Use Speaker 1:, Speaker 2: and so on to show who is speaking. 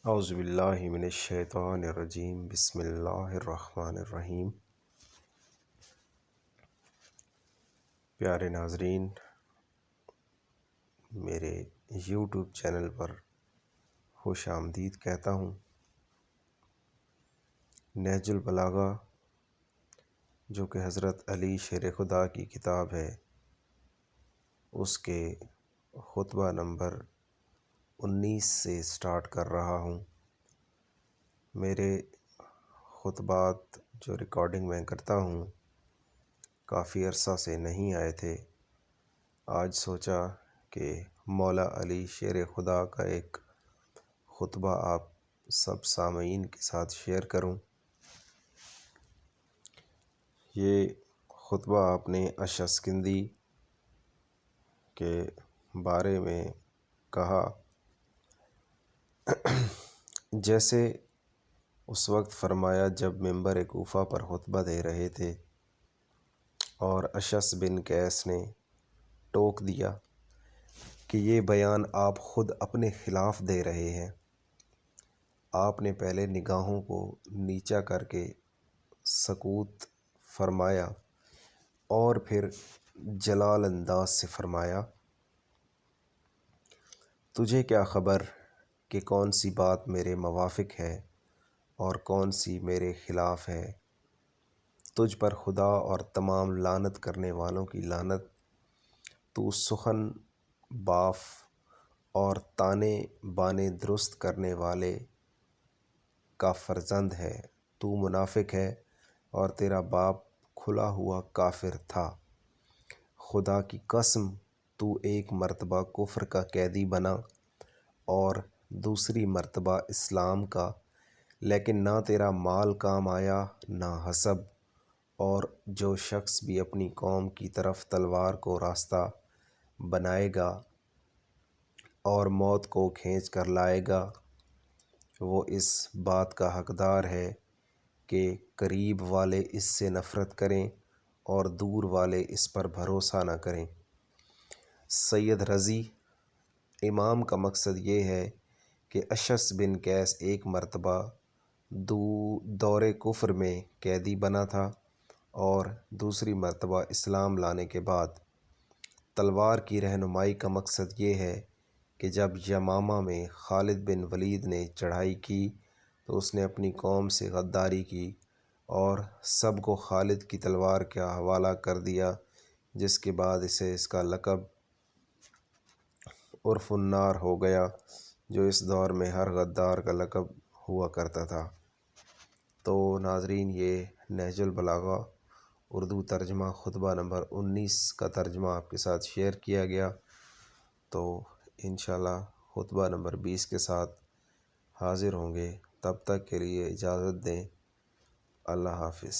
Speaker 1: اعوذ باللہ من الشیطان الرجیم بسم اللہ الرحمن الرحیم۔ پیارے ناظرین، میرے یوٹیوب چینل پر خوش آمدید کہتا ہوں۔ نہج البلاغہ جو کہ حضرت علی شیر خدا کی کتاب ہے، اس کے خطبہ نمبر 19 سے سٹارٹ کر رہا ہوں۔ میرے خطبات جو ریکارڈنگ میں کرتا ہوں کافی عرصہ سے نہیں آئے تھے۔ آج سوچا کہ مولا علی شیر خدا کا ایک خطبہ آپ سب سامعین کے ساتھ شیئر کروں۔ یہ خطبہ آپ نے اشاسکندی کے بارے میں کہا، جیسے اس وقت فرمایا جب ممبر کوفہ پر خطبہ دے رہے تھے اور اشعث بن قیس نے ٹوک دیا کہ یہ بیان آپ خود اپنے خلاف دے رہے ہیں۔ آپ نے پہلے نگاہوں کو نیچا کر کے سکوت فرمایا اور پھر جلال انداز سے فرمایا، تجھے کیا خبر کہ کون سی بات میرے موافق ہے اور کون سی میرے خلاف ہے؟ تجھ پر خدا اور تمام لعنت کرنے والوں کی لعنت۔ تو سخن باف اور تانے بانے درست کرنے والے کا فرزند ہے۔ تو منافق ہے اور تیرا باپ کھلا ہوا کافر تھا۔ خدا کی قسم تو ایک مرتبہ کفر کا قیدی بنا اور دوسری مرتبہ اسلام کا، لیکن نہ تیرا مال کام آیا نہ حسب۔ اور جو شخص بھی اپنی قوم کی طرف تلوار کو راستہ بنائے گا اور موت کو کھینچ کر لائے گا، وہ اس بات کا حقدار ہے کہ قریب والے اس سے نفرت کریں اور دور والے اس پر بھروسہ نہ کریں۔ سید رضی امام کا مقصد یہ ہے کہ اشعث بن قیس ایک مرتبہ دور کفر میں قیدی بنا تھا اور دوسری مرتبہ اسلام لانے کے بعد۔ تلوار کی رہنمائی کا مقصد یہ ہے کہ جب یمامہ میں خالد بن ولید نے چڑھائی کی تو اس نے اپنی قوم سے غداری کی اور سب کو خالد کی تلوار کا حوالہ کر دیا، جس کے بعد اسے اس کا لقب عرف النار ہو گیا، جو اس دور میں ہر غدار کا لقب ہوا کرتا تھا۔ تو ناظرین، یہ نہج البلاغہ اردو ترجمہ خطبہ نمبر 19 کا ترجمہ آپ کے ساتھ شیئر کیا گیا۔ تو انشاءاللہ خطبہ نمبر 20 کے ساتھ حاضر ہوں گے۔ تب تک کے لیے اجازت دیں۔ اللہ حافظ۔